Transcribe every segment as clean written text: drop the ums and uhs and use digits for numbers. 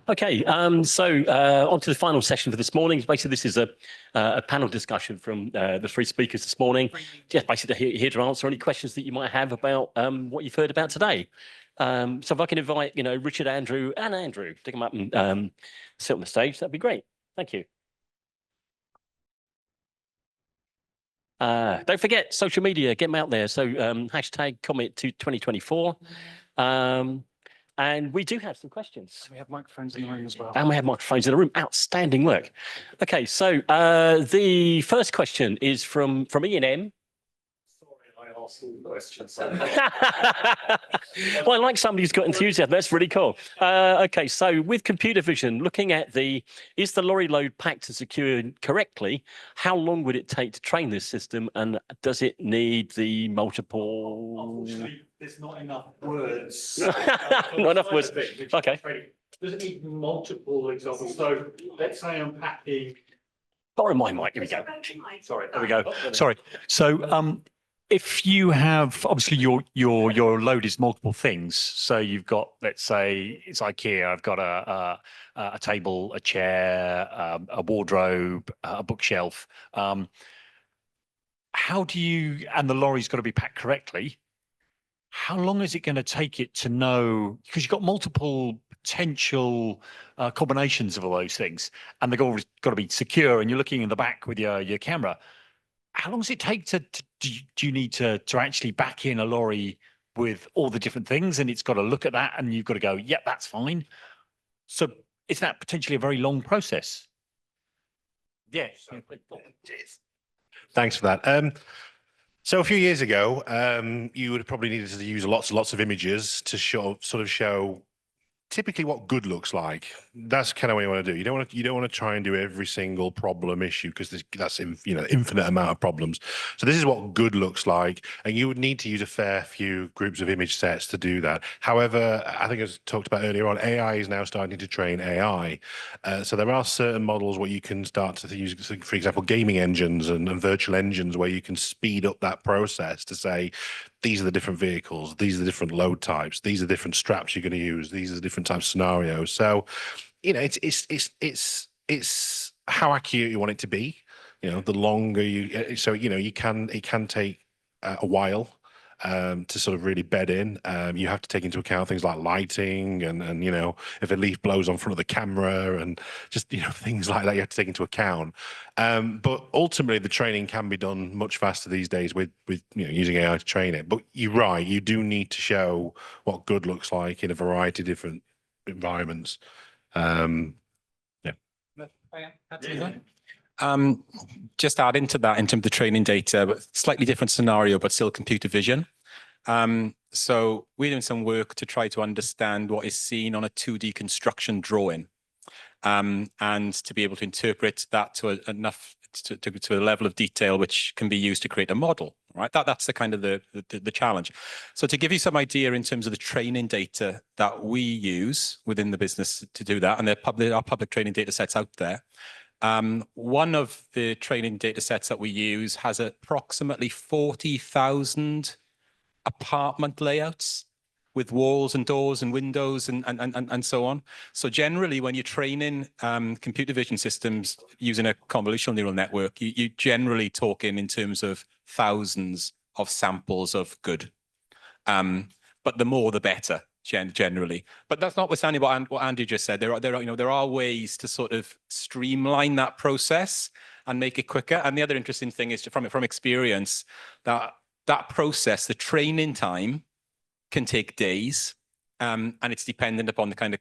Okay, so on to the final session for this morning. Basically, this is a panel discussion from the three speakers this morning. Just basically here to answer any questions that you might have about what you've heard about today. So if I can invite, Richard, Andrew, to come up and sit on the stage, that'd be great. Thank you. Don't forget social media, get them out there. So hashtag COMIT to 2024. And we do have some questions. And we have microphones in the room as well. And we have microphones in the room. Outstanding work. Okay, so the first question is from Ian M. Sorry, I asked all the questions. Well, I like somebody who's got enthusiasm. That's really cool. Okay, so with computer vision, looking at is the lorry load packed and secured correctly? How long would it take to train this system? And does it need the multiple? Unfortunately, there's not enough words. Not enough words. Okay. Does it need multiple examples? So let's say I'm packing. Borrow my mic. Here we go. Sorry, There we go. Sorry. So if you have, obviously your load is multiple things. So you've got, let's say it's IKEA, I've got a table, a chair, a wardrobe, a bookshelf. How do you, and the lorry's got to be packed correctly. How long is it going to take it to know, because you've got multiple potential combinations of all those things, and they've always got to be secure, and you're looking in the back with your camera. How long does it take do you need to actually back in a lorry with all the different things, and it's got to look at that, and you've got to go, yep, that's fine. So is that potentially a very long process? Yes. Thanks for that. So a few years ago, you would have probably needed to use lots and lots of images to sort of show typically what good looks like. That's kind of what you want to do. You don't want to try and do every single problem issue, because that's infinite amount of problems. So this is what good looks like, and you would need to use a fair few groups of image sets to do that. However, I think as talked about earlier on, AI is now starting to train AI. So there are certain models where you can start to use, for example, gaming engines and virtual engines, where you can speed up that process to say, these are the different vehicles, these are the different load types, these are the different straps you're going to use, these are the different types of scenarios. So, it's how accurate you want it to be. The longer it can take a while to sort of really bed in. You have to take into account things like lighting and if a leaf blows on front of the camera and just things like that you have to take into account. But ultimately the training can be done much faster these days with using AI to train it. But you're right, you do need to show what good looks like in a variety of different environments. Just add into that in terms of the training data, but slightly different scenario, but still computer vision. So we're doing some work to try to understand what is seen on a 2D construction drawing, and to be able to interpret that to a level of detail which can be used to create a model. Right, that's the kind of the challenge. So to give you some idea in terms of the training data that we use within the business to do that, and there are public training data sets out there. One of the training data sets that we use has approximately 40,000 apartment layouts with walls and doors and windows and so on. So generally, when you're training computer vision systems using a convolutional neural network, you generally talking in terms of thousands of samples of good. But the more, the better. Generally, but that's notwithstanding what Andy just said. There are ways to sort of streamline that process and make it quicker. And the other interesting thing is from experience that process, the training time, can take days, and it's dependent upon the kind of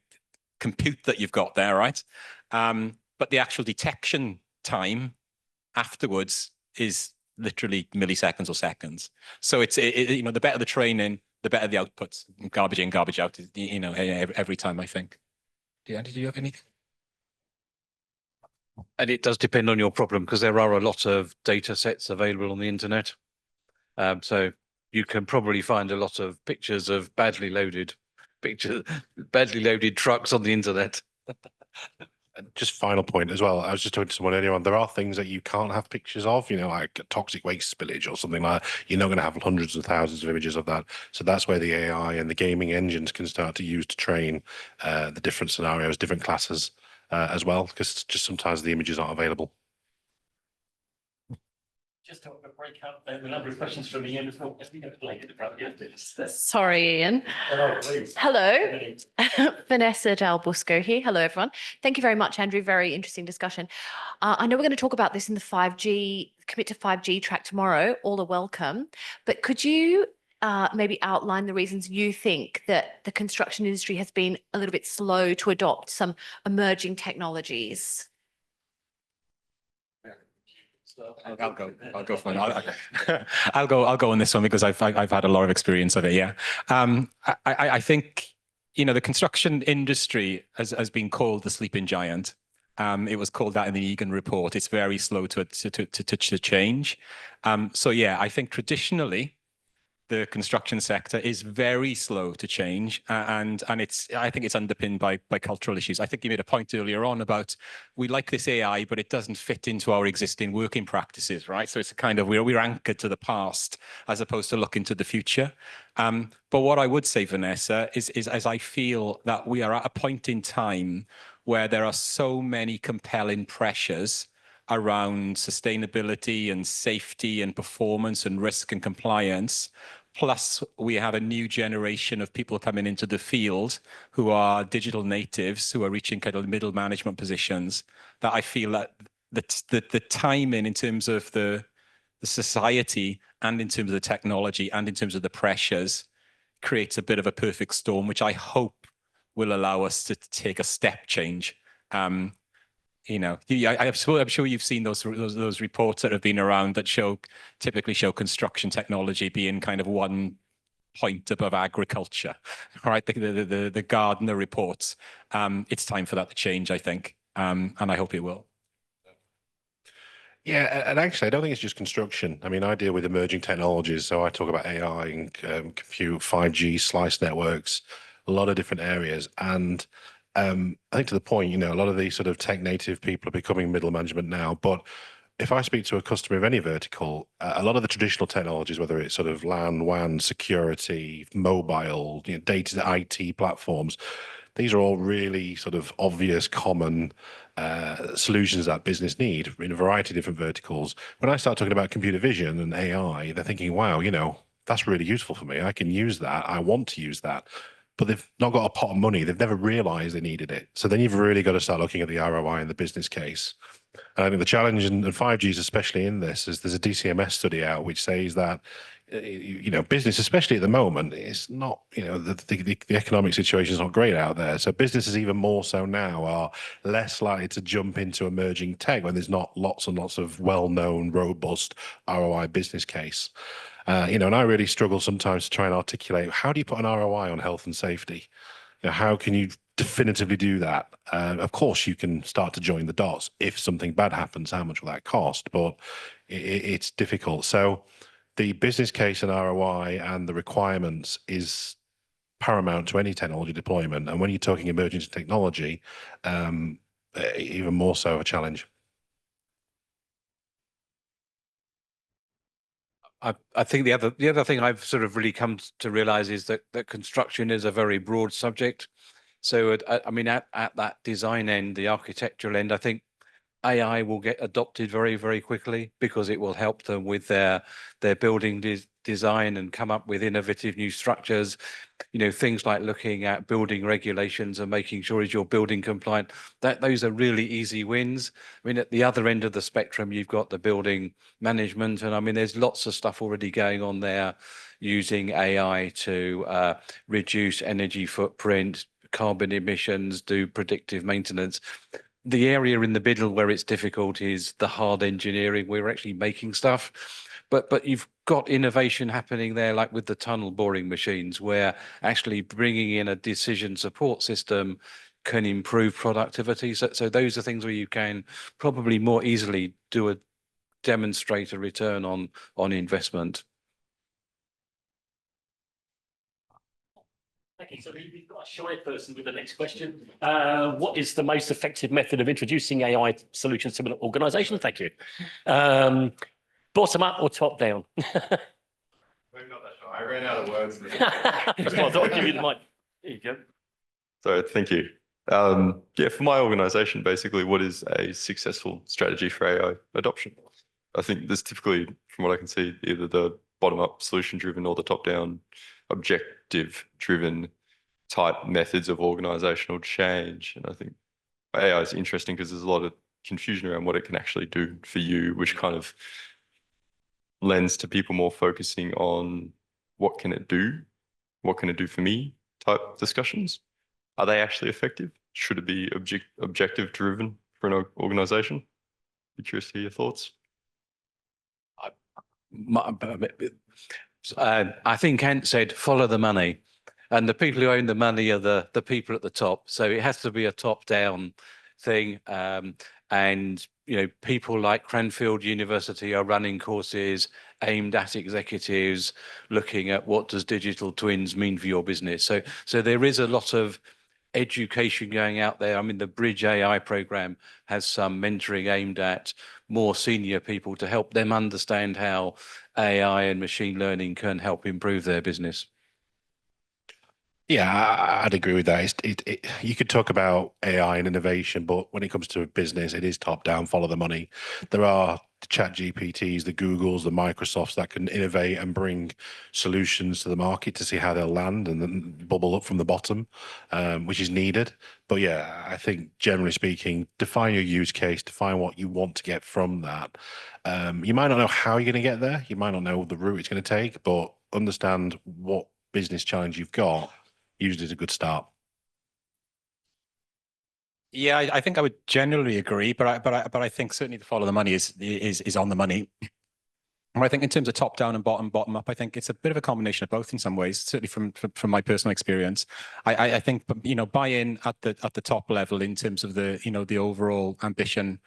compute that you've got there, right? But the actual detection time afterwards is literally milliseconds or seconds. So the better the training, the better the outputs. Garbage in, garbage out, every time, I think. Did you have anything? And it does depend on your problem, because there are a lot of data sets available on the internet. So you can probably find a lot of pictures of badly loaded trucks on the internet. Just final point as well. I was just talking to someone earlier on. There are things that you can't have pictures of, like toxic waste spillage or something like that. You're not going to have hundreds of thousands of images of that. So that's where the AI and the gaming engines can start to use to train the different scenarios, different classes as well, because just sometimes the images aren't available. Just to break up the number of questions from Ian as well. Sorry, Ian. Hello, Vanessa Del Busco here. Hello, everyone. Thank you very much, Andrew. Very interesting discussion. I know we're going to talk about this in the 5G, commit to 5G track tomorrow. All are welcome. But could you maybe outline the reasons you think that the construction industry has been a little bit slow to adopt some emerging technologies? I'll go for it. I'll go on this one because I've had a lot of experience of it. Yeah. I think, the construction industry has been called the sleeping giant. It was called that in the Egan report. It's very slow to change. So yeah, I think traditionally the construction sector is very slow to change, and I think it's underpinned by cultural issues. I think you made a point earlier on about we like this AI, but it doesn't fit into our existing working practices, right? So it's a kind of we're anchored to the past as opposed to looking to the future. But what I would say, Vanessa, is as I feel that we are at a point in time where there are so many compelling pressures around sustainability and safety and performance and risk and compliance. Plus, we have a new generation of people coming into the field who are digital natives, who are reaching kind of middle management positions, that I feel that the timing in terms of the society and in terms of the technology and in terms of the pressures creates a bit of a perfect storm, which I hope will allow us to take a step change. I'm sure you've seen those reports that have been around that typically show construction technology being kind of 1 point above agriculture, right? The Gardner reports. It's time for that to change, I think, and I hope it will. Yeah, and actually, I don't think it's just construction. I mean, I deal with emerging technologies, so I talk about AI and compute, 5G, slice networks, a lot of different areas, and I think to the point, a lot of these sort of tech native people are becoming middle management now. But if I speak to a customer of any vertical, a lot of the traditional technologies, whether it's sort of LAN, WAN, security, mobile, data, IT platforms, these are all really sort of obvious, common solutions that business need in a variety of different verticals. When I start talking about computer vision and AI, they're thinking, wow, that's really useful for me. I can use that. I want to use that. But they've not got a pot of money. They've never realized they needed it. So then you've really got to start looking at the ROI and the business case. And I think the challenge, and 5G is especially in this, is there's a DCMS study out which says that, business, especially at the moment, it's not, the economic situation is not great out there. So businesses even more so now are less likely to jump into emerging tech when there's not lots and lots of well-known, robust ROI business case. And I really struggle sometimes to try and articulate, how do you put an ROI on health and safety? How can you definitively do that? Of course, you can start to join the dots. If something bad happens, how much will that cost? But it's difficult. So the business case and ROI and the requirements is paramount to any technology deployment. And when you're talking emerging technology, even more so a challenge. I think the other thing I've sort of really come to realize is that construction is a very broad subject. So I mean, at that design end, the architectural end, I think AI will get adopted very, very quickly because it will help them with their building design and come up with innovative new structures. Things like looking at building regulations and making sure is your building compliant. Those are really easy wins. I mean, at the other end of the spectrum, you've got the building management, and I mean, there's lots of stuff already going on there using AI to reduce energy footprint, carbon emissions, do predictive maintenance. The area in the middle where it's difficult is the hard engineering. We're actually making stuff, but you've got innovation happening there, like with the tunnel boring machines, where actually bringing in a decision support system can improve productivity. So those are things where you can probably more easily demonstrate a return on investment. Okay, so we've got Shy person with the next question. What is the most effective method of introducing AI solutions to an organisation? Thank you. Bottom up or top down? Maybe not that shy. I ran out of words. Well, I'll give you the mic. There you go. So thank you. Yeah, for my organization, basically, what is a successful strategy for AI adoption? I think there's typically, from what I can see, either the bottom-up solution-driven or the top-down objective-driven type methods of organizational change. And I think AI is interesting because there's a lot of confusion around what it can actually do for you, which kind of lends to people more focusing on what can it do for me type discussions. Are they actually effective? Should it be objective driven for an organization? Be curious to hear your thoughts. I think Ant said, follow the money. And the people who own the money are the people at the top. So it has to be a top-down thing. And, people like Cranfield University are running courses aimed at executives, looking at what does digital twins mean for your business. So there is a lot of education going out there. I mean, the Bridge AI program has some mentoring aimed at more senior people to help them understand how AI and machine learning can help improve their business. Yeah, I'd agree with that. You could talk about AI and innovation, but when it comes to business, it is top down, follow the money. There are the Chat GPTs, the Googles, the Microsofts that can innovate and bring solutions to the market to see how they'll land and then bubble up from the bottom, which is needed. But yeah, I think generally speaking, define your use case, define what you want to get from that. You might not know how you're going to get there. You might not know the route it's going to take, but understand what business challenge you've got. Usually is a good start. Yeah, I think I would generally agree, but I think certainly the follow the money is on the money. And I think in terms of top down and bottom up, I think it's a bit of a combination of both in some ways. Certainly from my personal experience, I think buy-in at the top level in terms of the overall ambition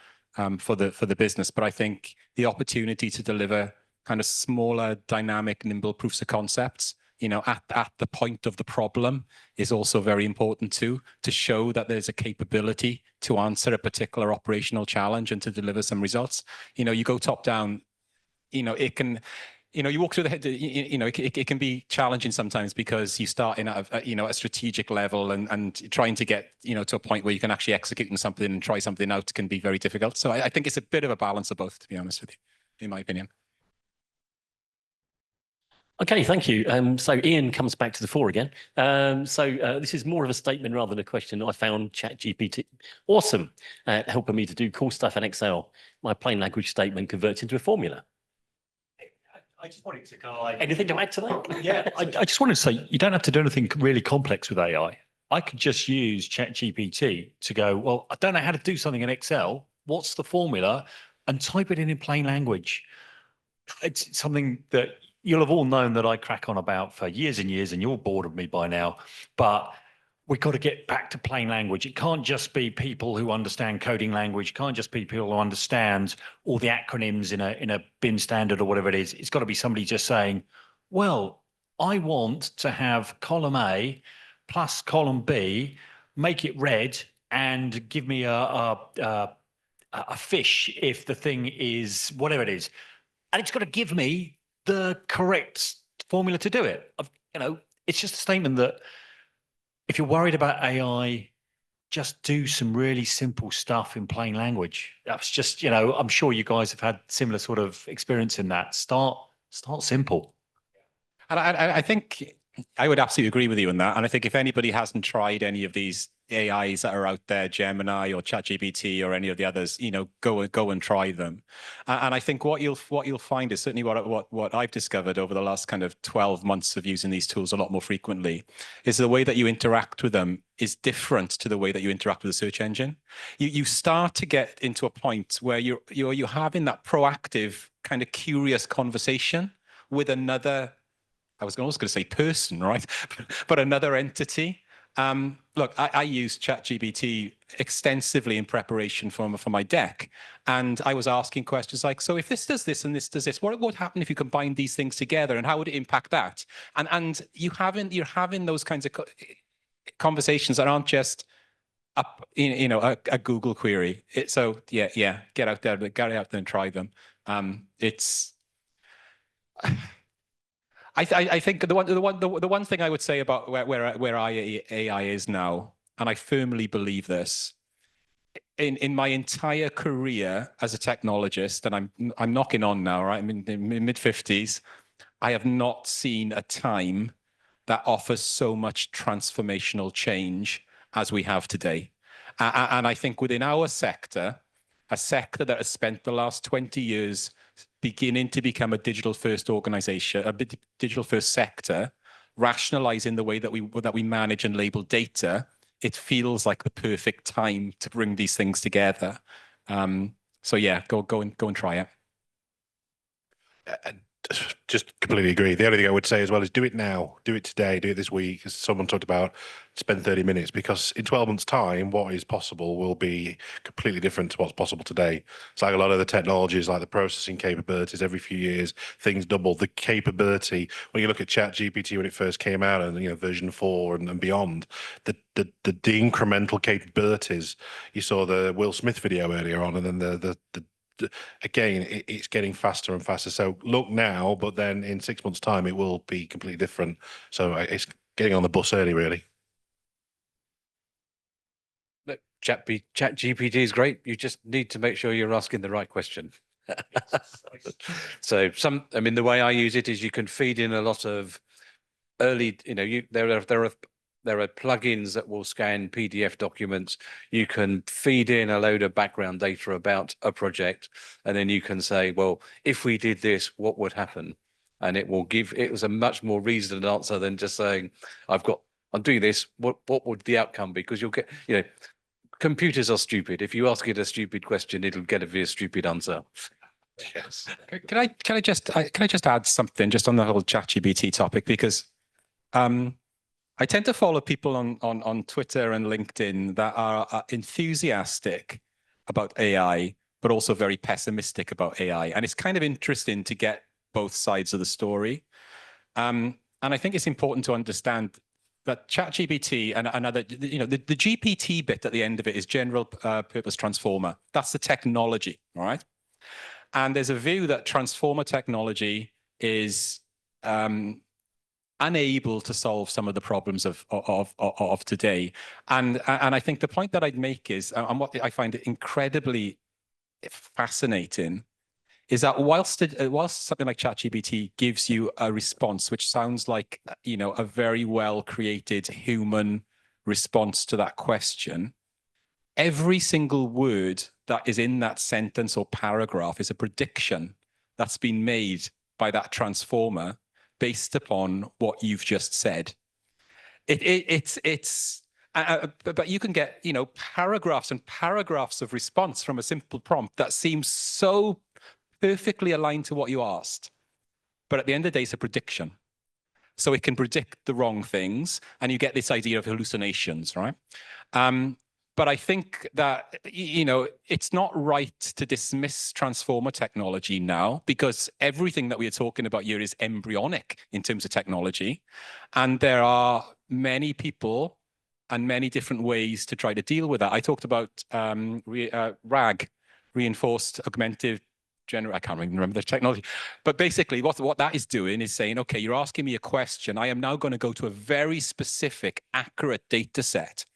for the business. But I think the opportunity to deliver kind of smaller, dynamic, nimble proofs of concepts, at the point of the problem is also very important too, to show that there's a capability to answer a particular operational challenge and to deliver some results. You go top down, it can, you walk through the head, it can be challenging sometimes because you start in at a strategic level and trying to get, to a point where you can actually execute on something and try something out can be very difficult. So I think it's a bit of a balance of both, to be honest with you, in my opinion. Okay, thank you. So Ian comes back to the fore again. This is more of a statement rather than a question. I found ChatGPT awesome at helping me to do cool stuff in Excel. My plain language statement converts into a formula. I just wanted to kind of like... Anything to add to that? Yeah, I just wanted to say, you don't have to do anything really complex with AI. I could just use ChatGPT to go, well, I don't know how to do something in Excel. What's the formula? And type it in plain language. It's something that you'll have all known that I crack on about for years and years, and you're bored of me by now. But we've got to get back to plain language. It can't just be people who understand coding language. It can't just be people who understand all the acronyms in a bin standard or whatever it is. It's got to be somebody just saying, well, I want to have column A plus column B, make it red, and give me a fish if the thing is whatever it is. And it's got to give me the correct formula to do it. It's just a statement that if you're worried about AI, just do some really simple stuff in plain language. That's just, I'm sure you guys have had similar sort of experience in that. Start simple. And I think I would absolutely agree with you on that. And I think if anybody hasn't tried any of these AIs that are out there, Gemini or ChatGPT or any of the others, go and try them. And I think what you'll find is certainly what I've discovered over the last kind of 12 months of using these tools a lot more frequently is the way that you interact with them is different to the way that you interact with the search engine. You start to get into a point where you're having that proactive kind of curious conversation with another, I was almost going to say person, right? But another entity. Look, I use ChatGPT extensively in preparation for my deck. And I was asking questions like, so if this does this and this does this, what would happen if you combine these things together and how would it impact that? And you're having those kinds of, conversations that aren't just up, a Google query. So yeah, get out there and try them. It's. I think the one thing I would say about where AI is now, and I firmly believe this, in my entire career as a technologist, and I'm knocking on now, right? I'm in mid-50s. I have not seen a time that offers so much transformational change as we have today. And I think within our sector, a sector that has spent the last 20 years beginning to become a digital-first organization, a digital-first sector, rationalizing the way that we manage and label data, it feels like the perfect time to bring these things together. So yeah, go and try it. Just completely agree. The only thing I would say as well is do it now, do it today, do it this week. As someone talked about, spend 30 minutes, because in 12 months' time, what is possible will be completely different to what's possible today. It's like a lot of the technologies, like the processing capabilities, every few years, things double. The capability, when you look at ChatGPT when it first came out, and version 4 and beyond, the incremental capabilities. You saw the Will Smith video earlier on, and then again, it's getting faster and faster. So look now, but then in 6 months' time, it will be completely different. So it's getting on the bus early, really. Look, ChatGPT is great. You just need to make sure you're asking the right question. So the way I use it is you can feed in a lot of early, there are plugins that will scan PDF documents. You can feed in a load of background data about a project, and then you can say, well, if we did this, what would happen? And it was a much more reasoned answer than just saying, I'm doing this, what would the outcome be? Because you'll get, computers are stupid. If you ask it a stupid question, it'll get a very stupid answer. Yes. Can I just add something just on the whole ChatGPT topic? Because I tend to follow people on Twitter and LinkedIn that are enthusiastic about AI, but also very pessimistic about AI. And it's kind of interesting to get both sides of the story. And I think it's important to understand that ChatGPT and another, the GPT bit at the end of it is general purpose transformer. That's the technology, all right? And there's a view that transformer technology is unable to solve some of the problems of today. And I think the point that I'd make is, and what I find incredibly fascinating, is that whilst something like ChatGPT gives you a response which sounds like a very well created human response to that question, every single word that is in that sentence or paragraph is a prediction that's been made by that transformer based upon what you've just said. But you can get paragraphs and paragraphs of response from a simple prompt that seems so perfectly aligned to what you asked. But at the end of the day, it's a prediction. So it can predict the wrong things, and you get this idea of hallucinations, right? But I think that, it's not right to dismiss transformer technology now, because everything that we are talking about here is embryonic in terms of technology. And there are many people and many different ways to try to deal with that. I talked about RAG, reinforced augmented general, I can't even remember the technology. But basically what that is doing is saying, okay, you're asking me a question. I am now going to go to a very specific, accurate data set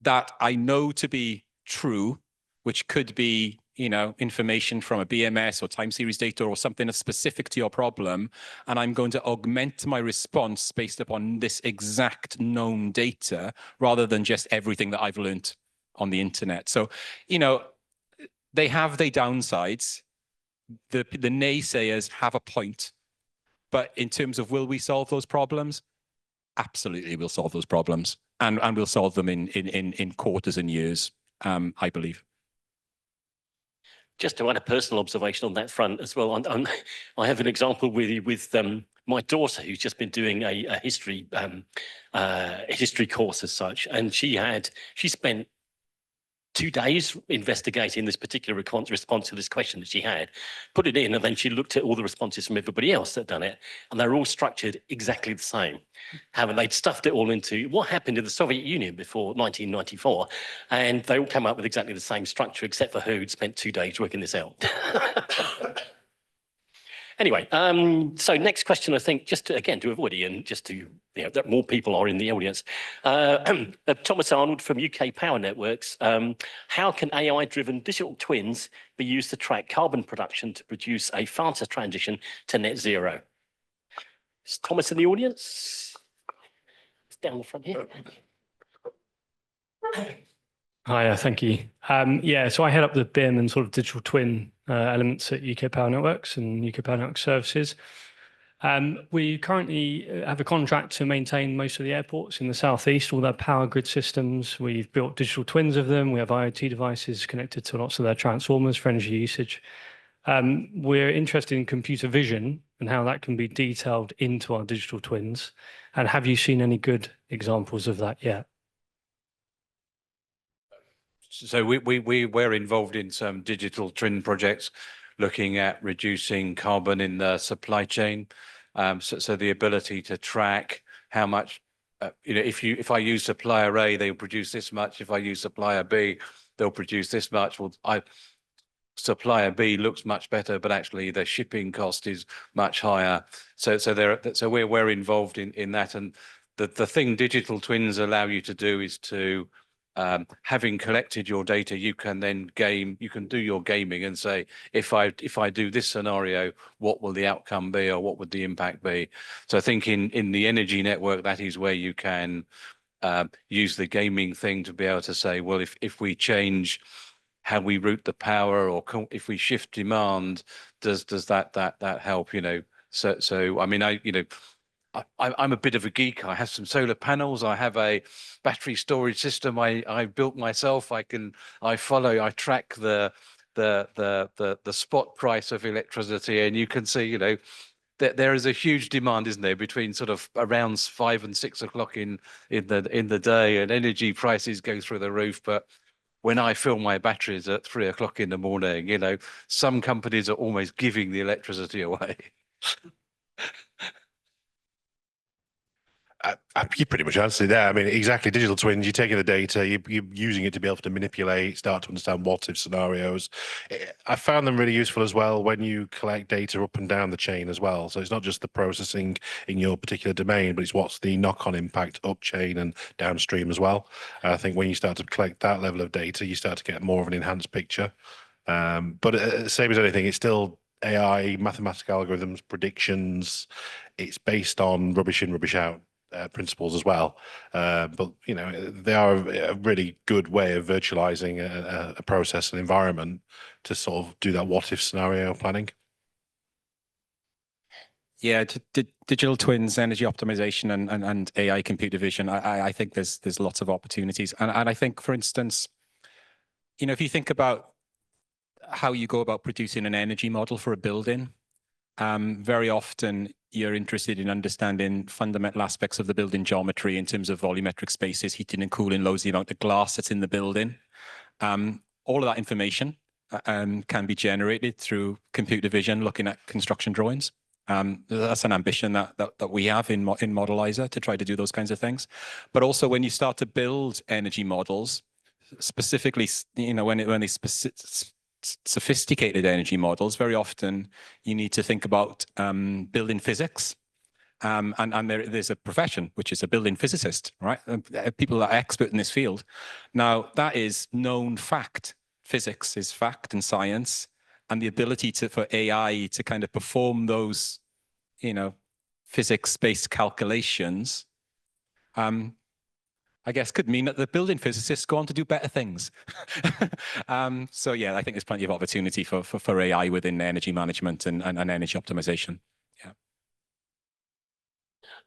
that I know to be true, which could be, information from a BMS or time series data or something that's specific to your problem. And I'm going to augment my response based upon this exact known data rather than just everything that I've learned on the internet. So, they have their downsides. The naysayers have a point. But in terms of will we solve those problems? Absolutely, we'll solve those problems. And we'll solve them in quarters and years, I believe. Just to add a personal observation on that front as well, I have an example with my daughter, who's just been doing a history course as such, and she spent 2 days investigating this particular response to this question that she had, put it in, and then she looked at all the responses from everybody else that had done it, and they're all structured exactly the same. Having they'd stuffed it all into what happened in the Soviet Union before 1994, and they all came up with exactly the same structure, except for who'd spent 2 days working this out. Anyway, so next question, I think, just to, again, to avoid Ian, just to, that more people are in the audience. Thomas Arnold from UK Power Networks. How can AI-driven digital twins be used to track carbon production to produce a faster transition to net zero? Is Thomas in the audience? It's down the front here. Hi, thank you. Yeah, so I head up the BIM and sort of digital twin elements at UK Power Networks and UK Power Network Services. We currently have a contract to maintain most of the airports in the southeast, all their power grid systems. We've built digital twins of them. We have IoT devices connected to lots of their transformers for energy usage. We're interested in computer vision and how that can be detailed into our digital twins. And have you seen any good examples of that yet? So we're involved in some digital twin projects looking at reducing carbon in the supply chain. So the ability to track how much, if I use supplier A, they'll produce this much. If I use supplier B, they'll produce this much. Well, supplier B looks much better, but actually the shipping cost is much higher. So we're involved in that. And the thing digital twins allow you to do is to having collected your data, you can then do your gaming and say, if I do this scenario, what will the outcome be, or what would the impact be? So I think in the energy network, that is where you can use the gaming thing to be able to say, well, if we change how we route the power, or if we shift demand, does that help? So I mean, I'm a bit of a geek. I have some solar panels. I have a battery storage system I built myself. I track the spot price of electricity, and you can see, that there is a huge demand, isn't there, between sort of around 5 and 6 o'clock in the day, and energy prices go through the roof. But when I fill my batteries at 3 o'clock in the morning, some companies are almost giving the electricity away. You pretty much answered it there. I mean, exactly. Digital twins, you're taking the data, you're using it to be able to manipulate, start to understand what if scenarios. I found them really useful as well when you collect data up and down the chain as well. So it's not just the processing in your particular domain, but it's what's the knock-on impact up chain and downstream as well. I think when you start to collect that level of data, you start to get more of an enhanced picture. But same as anything, it's still AI, mathematical algorithms, predictions. It's based on rubbish in, rubbish out principles as well, but they are a really good way of virtualizing a process and environment to sort of do that what if scenario planning. Yeah, digital twins, energy optimization, and AI computer vision. I think there's lots of opportunities, and I think, for instance, if you think about how you go about producing an energy model for a building, very often you're interested in understanding fundamental aspects of the building geometry in terms of volumetric spaces, heating and cooling loads, the amount of glass that's in the building. All of that information can be generated through computer vision, looking at construction drawings. That's an ambition that we have in Modelizer, to try to do those kinds of things. But also when you start to build energy models, specifically, when they sophisticated energy models, very often you need to think about building physics. And there's a profession, which is a building physicist, right? People that are expert in this field. Now, that is known fact. Physics is fact and science, and the ability for AI to kind of perform those, physics-based calculations, I guess could mean that the building physicists go on to do better things. So yeah, I think there's plenty of opportunity for AI within energy management and energy optimization. Yeah.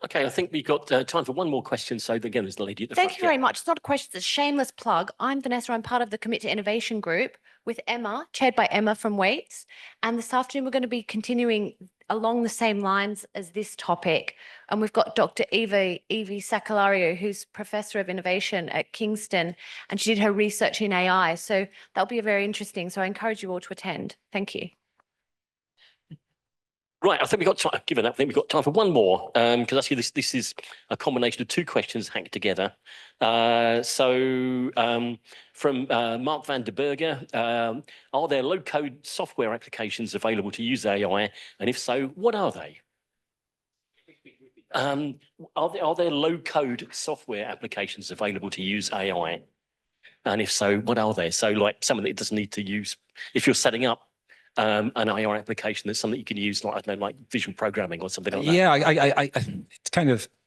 Okay, I think we've got time for one more question. So again, there's the lady at the front. Thank you very much. It's not a question, it's a shameless plug. I'm Vanessa. I'm part of the Commit to Innovation group. with Emma, chaired by Emma from Waits. And this afternoon, we're going to be continuing along the same lines as this topic. And we've got Dr. Evie Sacalario, who's Professor of Innovation at Kingston, and she did her research in AI. So that'll be very interesting. So I encourage you all to attend. Thank you. Right, I think we've got time, given that, I think we've got time for one more, because actually this is a combination of two questions hacked together. From Mark van der Berger, are there low-code software applications available to use AI? And if so, what are they? Are there low-code software applications available to use AI? And if so, what are they? So like something that it doesn't need to use, if you're setting up an AI application, that's something you can use, like I don't know, like visual programming or something like that. Yeah, it's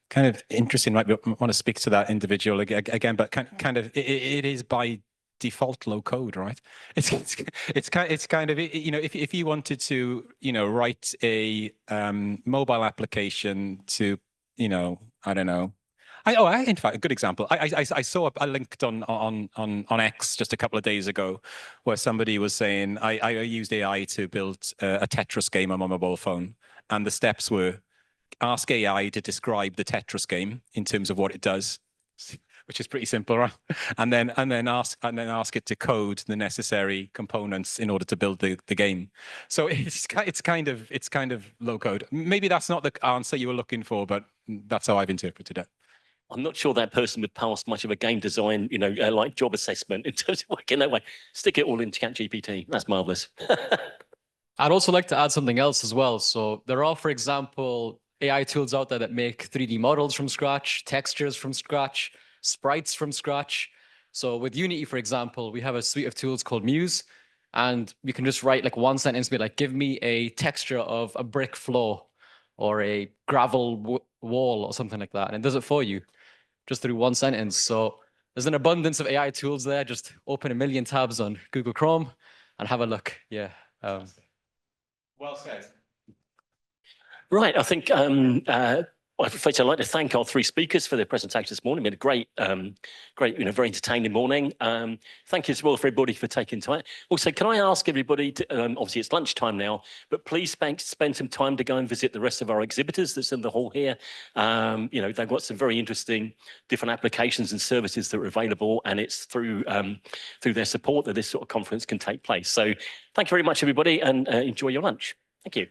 kind of interesting, right? I want to speak to that individual again, but kind of it is by default low code, right? It's kind of, you know, if you wanted to, you know, write a mobile application to, you know, I don't know. In fact, a good example. I saw I linked on X just a couple of days ago, where somebody was saying I used AI to build a Tetris game on my mobile phone, and the steps were ask AI to describe the Tetris game in terms of what it does, which is pretty simple, right? And then ask it to code the necessary components in order to build the game. So it's kind of low code. Maybe that's not the answer you were looking for, but that's how I've interpreted it. I'm not sure that person would pass much of a game design, you know, like job assessment in terms of working that way. Stick it all into ChatGPT. That's marvelous. I'd also like to add something else as well. So there are, for example, AI tools out there that make 3D models from scratch, textures from scratch, sprites from scratch. So with Unity, for example, we have a suite of tools called Muse, and you can just write like one sentence, be like, give me a texture of a brick floor or a gravel wall or something like that. And it does it for you just through one sentence. So there's an abundance of AI tools there. Just open a million tabs on Google Chrome and have a look. Yeah. Well said. Right, I think I'd like to thank our three speakers for their presentation this morning. Been a great, you know, very entertaining morning. Thank you as well for everybody for taking time. Also, can I ask everybody to, obviously it's lunchtime now, but please spend some time to go and visit the rest of our exhibitors that's in the hall here. You know, they've got some very interesting different applications and services that are available, and it's through their support that this sort of conference can take place. So thank you very much, everybody, and enjoy your lunch. Thank you.